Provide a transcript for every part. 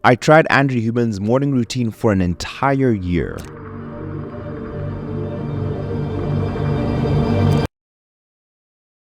I tried Andrew Huberman's morning routine for an entire year.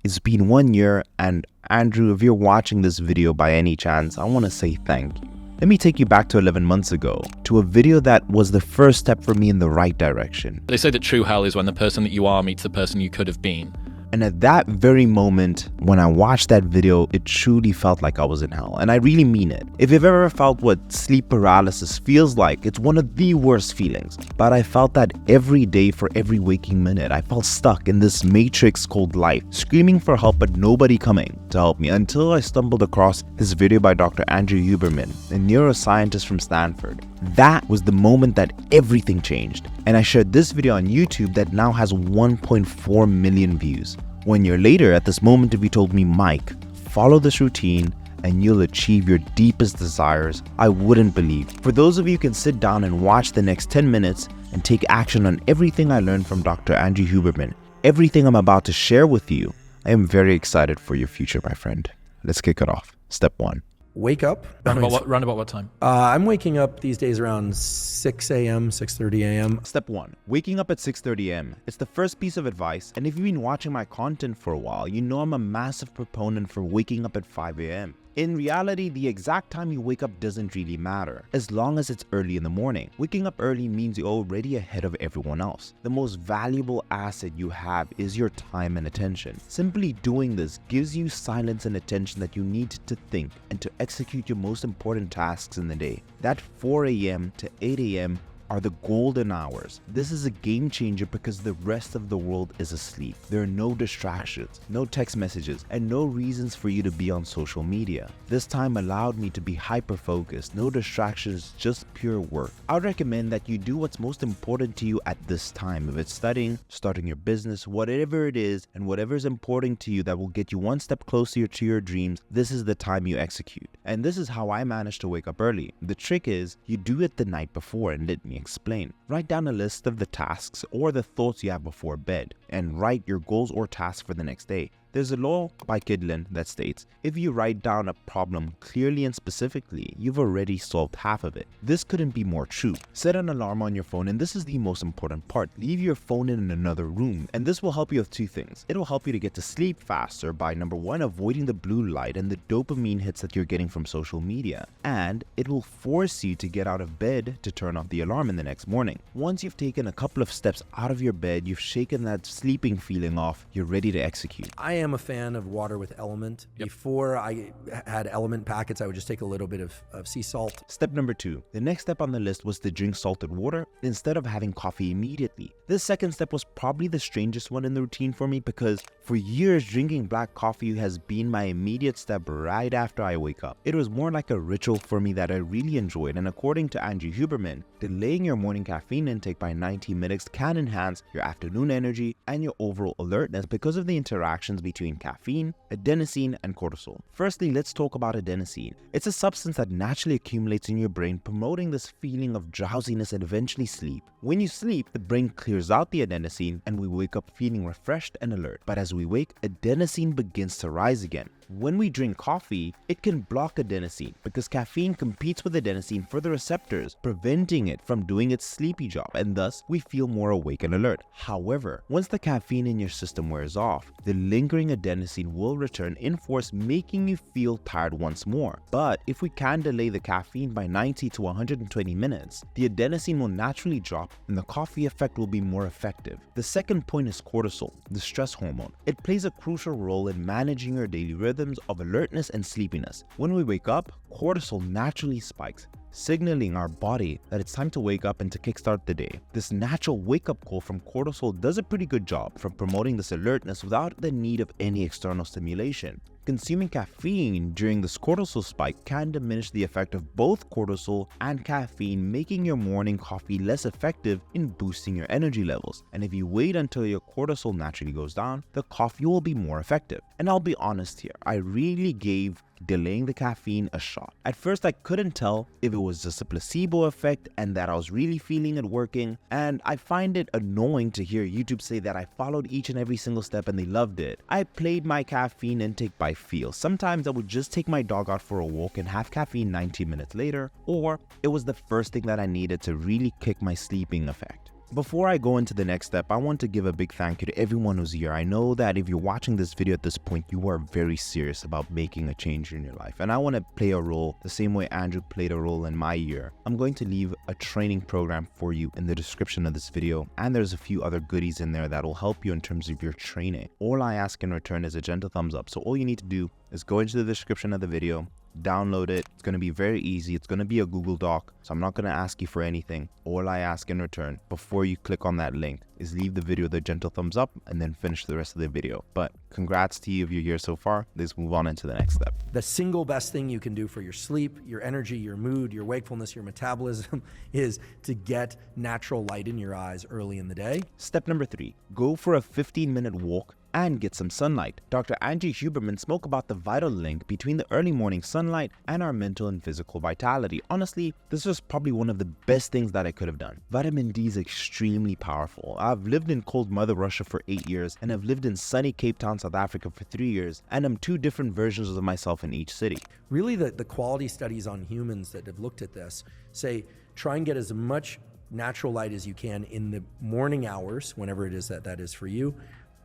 It's been 1 year, and Andrew, if you're watching this video by any chance, I want to say thank you. Let me take you back to 11 months ago, to a video that was the first step for me in the right direction. They say that true hell is when the person that you are meets the person you could have been. And at that very moment, when I watched that video, it truly felt like I was in hell. And I really mean it. If you've ever felt what sleep paralysis feels like, it's one of the worst feelings. But I felt that every day for every waking minute. I felt stuck in this matrix called life, screaming for help but nobody coming to help me, until I stumbled across this video by Dr. Andrew Huberman, a neuroscientist from Stanford. That was the moment that everything changed. And I shared this video on YouTube that now has 1.4 million views. 1 year later, at this moment, if you told me, Mike, follow this routine and you'll achieve your deepest desires, I wouldn't believe. For those of you who can sit down and watch the next 10 minutes and take action on everything I learned from Dr. Andrew Huberman, everything I'm about to share with you, I am very excited for your future, my friend. Let's kick it off. Step 1. Wake up. Round about what time? I'm waking up these days around 6 a.m., 6:30 a.m. Step 1. Waking up at 6:30 a.m. It's the first piece of advice, and if you've been watching my content for a while, you know I'm a massive proponent for waking up at 5 a.m. In reality, the exact time you wake up doesn't really matter, as long as it's early in the morning. Waking up early means you're already ahead of everyone else. The most valuable asset you have is your time and attention. Simply doing this gives you silence and attention that you need to think and to execute your most important tasks in the day. That 4 a.m. to 8 a.m. are the golden hours. This is a game changer because the rest of the world is asleep. There are no distractions, no text messages, and no reasons for you to be on social media. This time allowed me to be hyper-focused, no distractions, just pure work. I would recommend that you do what's most important to you at this time. If it's studying, starting your business, whatever it is, and whatever is important to you that will get you one step closer to your dreams, this is the time you execute. And this is how I managed to wake up early. The trick is, you do it the night before, and let me explain. Write down a list of the tasks or the thoughts you have before bed, and write your goals or tasks for the next day. There's a law by Kidlin that states, if you write down a problem clearly and specifically, you've already solved half of it. This couldn't be more true. Set an alarm on your phone, and this is the most important part. Leave your phone in another room, and this will help you with two things. It'll help you to get to sleep faster by, number one, avoiding the blue light and the dopamine hits that you're getting from social media. And it will force you to get out of bed to turn off the alarm in the next morning. Once you've taken a couple of steps out of your bed, you've shaken that sleeping feeling off, you're ready to execute. I am a fan of water with element. Before I had element packets, I would just take a little bit of sea salt. Step number 2. The next step on the list was to drink salted water instead of having coffee immediately. This second step was probably the strangest one in the routine for me, because for years drinking black coffee has been my immediate step right after I wake up. It was more like a ritual for me that I really enjoyed, and according to Andrew Huberman, delaying your morning caffeine intake by 90 minutes can enhance your afternoon energy and your overall alertness because of the interactions between caffeine, adenosine, and cortisol. Firstly, let's talk about adenosine. It's a substance that naturally accumulates in your brain, promoting this feeling of drowsiness and eventually sleep. When you sleep, the brain clears out the adenosine and we wake up feeling refreshed and alert. But as we wake, adenosine begins to rise again. When we drink coffee, it can block adenosine because caffeine competes with adenosine for the receptors, preventing it from doing its sleepy job, and thus we feel more awake and alert. However, once the caffeine in your system wears off, the lingering adenosine will return in force, making you feel tired once more. But if we can delay the caffeine by 90 to 120 minutes, the adenosine will naturally drop and the coffee effect will be more effective. The second point is cortisol, the stress hormone. It plays a crucial role in managing your daily rhythms of alertness and sleepiness. When we wake up, cortisol naturally spikes, signaling our body that it's time to wake up and to kickstart the day. This natural wake-up call from cortisol does a pretty good job from promoting this alertness without the need of any external stimulation. Consuming caffeine during this cortisol spike can diminish the effect of both cortisol and caffeine, making your morning coffee less effective in boosting your energy levels. And if you wait until your cortisol naturally goes down, the coffee will be more effective. And I'll be honest here, I really gave delaying the caffeine a shot. At first, I couldn't tell if it was just a placebo effect and that I was really feeling it working, and I find it annoying to hear YouTube say that I followed each and every single step and they loved it. I played my caffeine intake by feel. Sometimes I would just take my dog out for a walk and have caffeine 90 minutes later, or it was the first thing that I needed to really kick my sleeping effect. Before I go into the next step, I want to give a big thank you to everyone who's here. I know that if you're watching this video at this point, you are very serious about making a change in your life. And I want to play a role the same way Andrew played a role in my year. I'm going to leave a training program for you in the description of this video. And there's a few other goodies in there that will help you in terms of your training. All I ask in return is a gentle thumbs up. So all you need to do is go into the description of the video, download it. It's going to be very easy. It's going to be a Google Doc, so I'm not going to ask you for anything. All I ask in return before you click on that link is leave the video the gentle thumbs up and then finish the rest of the video. But congrats to you if you're here so far. Let's move on into the next step. The single best thing you can do for your sleep, your energy, your mood, your wakefulness, your metabolism is to get natural light in your eyes early in the day. Step number 3, go for a 15-minute walk and get some sunlight. Dr. Andrew Huberman spoke about the vital link between the early morning sunlight and our mental and physical vitality. Honestly, this was probably one of the best things that I could have done. Vitamin D is extremely powerful. I've lived in cold Mother Russia for 8 years, and I've lived in sunny Cape Town, South Africa for 3 years, and I'm 2 different versions of myself in each city. Really, the quality studies on humans that have looked at this say try and get as much natural light as you can in the morning hours, whenever it is that is for you,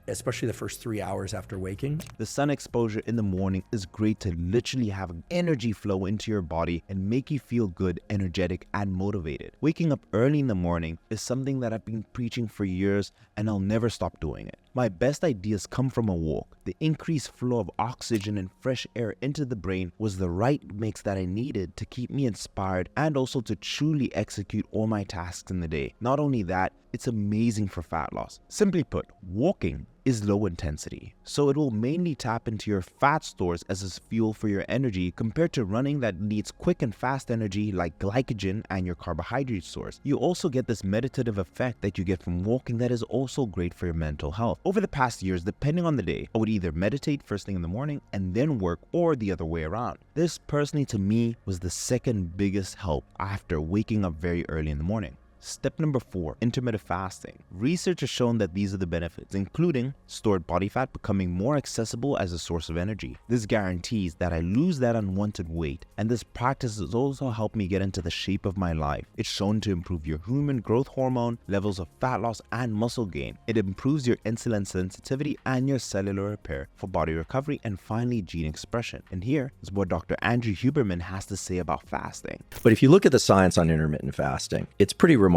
especially the first 3 hours after waking. The sun exposure in the morning is great to literally have energy flow into your body and make you feel good, energetic, and motivated. Waking up early in the morning is something that I've been preaching for years, and I'll never stop doing it. My best ideas come from a walk. The increased flow of oxygen and fresh air into the brain was the right mix that I needed to keep me inspired and also to truly execute all my tasks in the day. Not only that, it's amazing for fat loss. Simply put, walking is low intensity, so it will mainly tap into your fat stores as a fuel for your energy compared to running that needs quick and fast energy like glycogen and your carbohydrate source. You also get this meditative effect that you get from walking that is also great for your mental health. Over the past years, depending on the day, I would either meditate first thing in the morning and then work, or the other way around. This personally to me was the second biggest help after waking up very early in the morning. Step number 4, intermittent fasting. Research has shown that these are the benefits, including stored body fat becoming more accessible as a source of energy. This guarantees that I lose that unwanted weight, and this practice has also helped me get into the shape of my life. It's shown to improve your human growth hormone, levels of fat loss, and muscle gain. It improves your insulin sensitivity and your cellular repair for body recovery, and finally gene expression. And here is what Dr. Andrew Huberman has to say about fasting. But if you look at the science on intermittent fasting, it's pretty remarkable.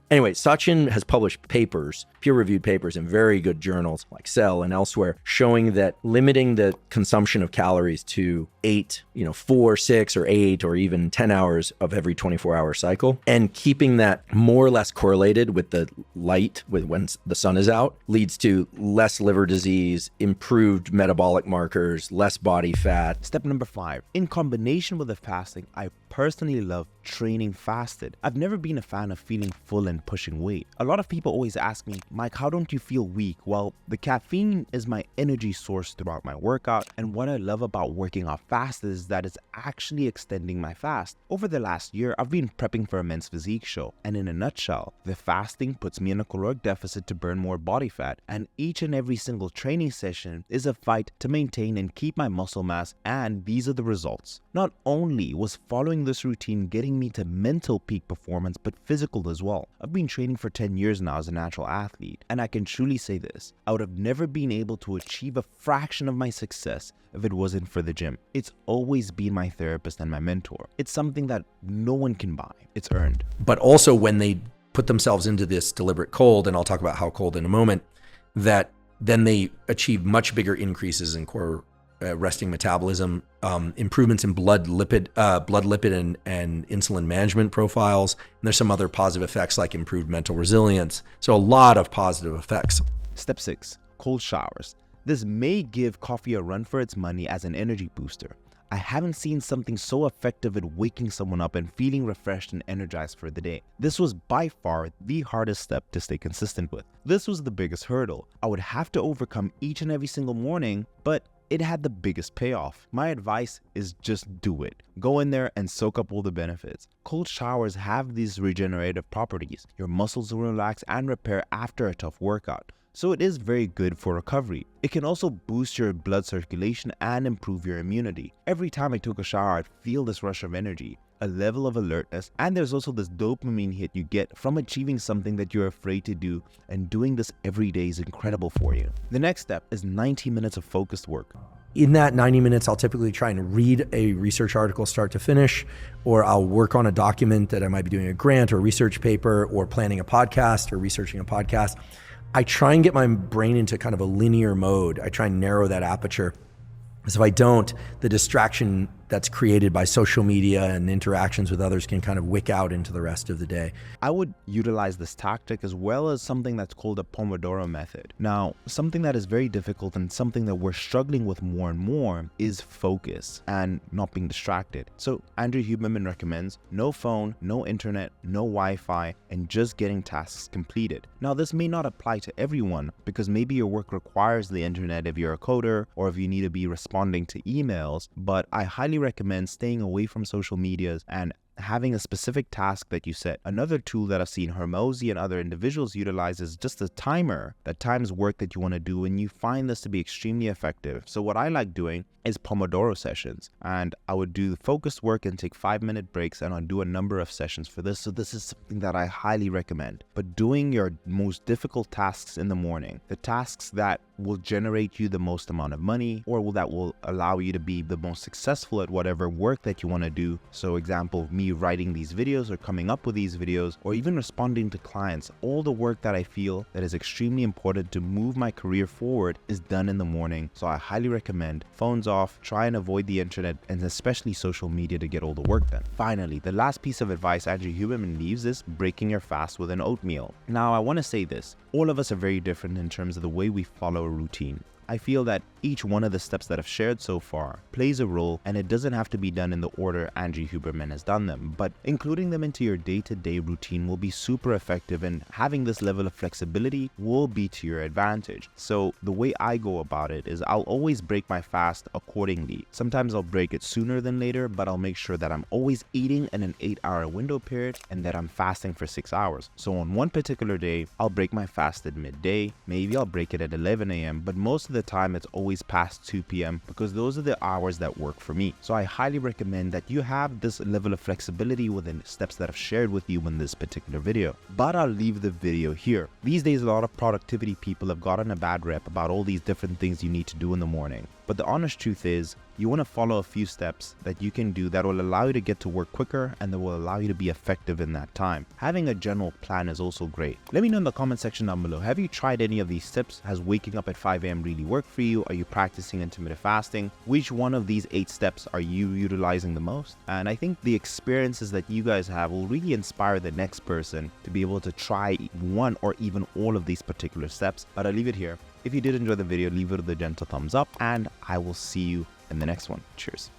Anyway, Sachin has published papers, peer-reviewed papers in very good journals like Cell and elsewhere, showing that limiting the consumption of calories to 8, 4, 6, or 8, or even 10 hours of every 24-hour cycle, and keeping that more or less correlated with the light, with when the sun is out, leads to less liver disease, improved metabolic markers, less body fat. Step number 5, in combination with the fasting, I personally love training fasted. I've never been a fan of feeling full and pushing weight. A lot of people always ask me, Mike, how don't you feel weak? Well, the caffeine is my energy source throughout my workout, and what I love about working out fast is that it's actually extending my fast. Over the last year, I've been prepping for a men's physique show, and in a nutshell, the fasting puts me in a caloric deficit to burn more body fat, and each and every single training session is a fight to maintain and keep my muscle mass, and these are the results. Not only was following this routine getting me to mental peak performance, but physical as well. I've been training for 10 years now as a natural athlete, and I can truly say this, I would have never been able to achieve a fraction of my success if it wasn't for the gym. It's always been my therapist and my mentor. It's something that no one can buy. It's earned. But also when they put themselves into this deliberate cold, and I'll talk about how cold in a moment, that then they achieve much bigger increases in core resting metabolism, improvements in blood lipid and insulin management profiles. And there's some other positive effects like improved mental resilience. So a lot of positive effects. Step 6, cold showers. This may give coffee a run for its money as an energy booster. I haven't seen something so effective at waking someone up and feeling refreshed and energized for the day. This was by far the hardest step to stay consistent with. This was the biggest hurdle I would have to overcome each and every single morning, but it had the biggest payoff. My advice is just do it. Go in there and soak up all the benefits. Cold showers have these regenerative properties. Your muscles will relax and repair after a tough workout. So it is very good for recovery. It can also boost your blood circulation and improve your immunity. Every time I took a shower, I'd feel this rush of energy, a level of alertness, and there's also this dopamine hit you get from achieving something that you're afraid to do, and doing this every day is incredible for you. The next step is 90 minutes of focused work. In that 90 minutes, I'll typically try and read a research article start to finish, or I'll work on a document that I might be doing a grant or research paper or planning a podcast or researching a podcast. I try and get my brain into kind of a linear mode. I try and narrow that aperture. Because if I don't, the distraction that's created by social media and interactions with others can kind of wick out into the rest of the day. I would utilize this tactic as well as something that's called a Pomodoro method. Now, something that is very difficult and something that we're struggling with more and more is focus and not being distracted. So Andrew Huberman recommends no phone, no internet, no Wi-Fi, and just getting tasks completed. Now, this may not apply to everyone because maybe your work requires the internet if you're a coder or if you need to be responding to emails, but I highly recommend staying away from social medias and having a specific task that you set. Another tool that I've seen Hormozy and other individuals utilize is just a timer that times work that you want to do, and you find this to be extremely effective. So what I like doing is Pomodoro sessions, and I would do focused work and take 5-minute breaks, and I'll do a number of sessions for this. So this is something that I highly recommend. But doing your most difficult tasks in the morning, the tasks that will generate you the most amount of money, or that will allow you to be the most successful at whatever work that you want to do. So example, me writing these videos or coming up with these videos, or even responding to clients, all the work that I feel that is extremely important to move my career forward is done in the morning. So I highly recommend phones off, try and avoid the internet and especially social media to get all the work done. Finally, the last piece of advice Andrew Huberman leaves is breaking your fast with an oatmeal. Now, I want to say this, all of us are very different in terms of the way we follow a routine. I feel that each one of the steps that I've shared so far plays a role, and it doesn't have to be done in the order Andrew Huberman has done them, but including them into your day-to-day routine will be super effective, and having this level of flexibility will be to your advantage. So the way I go about it is I'll always break my fast accordingly. Sometimes I'll break it sooner than later, but I'll make sure that I'm always eating in an 8-hour window period and that I'm fasting for 6 hours. So on one particular day, I'll break my fast at midday, maybe I'll break it at 11 a.m., but most of the time it's always past 2 p.m. because those are the hours that work for me. So I highly recommend that you have this level of flexibility within steps that I've shared with you in this particular video. But I'll leave the video here. These days, a lot of productivity people have gotten a bad rep about all these different things you need to do in the morning. But the honest truth is, you want to follow a few steps that you can do that will allow you to get to work quicker and that will allow you to be effective in that time. Having a general plan is also great. Let me know in the comment section down below. Have you tried any of these tips? Has waking up at 5 a.m. really worked for you? Are you practicing intermittent fasting? Which one of these 8 steps are you utilizing the most? And I think the experiences that you guys have will really inspire the next person to be able to try one or even all of these particular steps. But I'll leave it here. If you did enjoy the video, leave it with a gentle thumbs up, and I will see you in the next one. Cheers.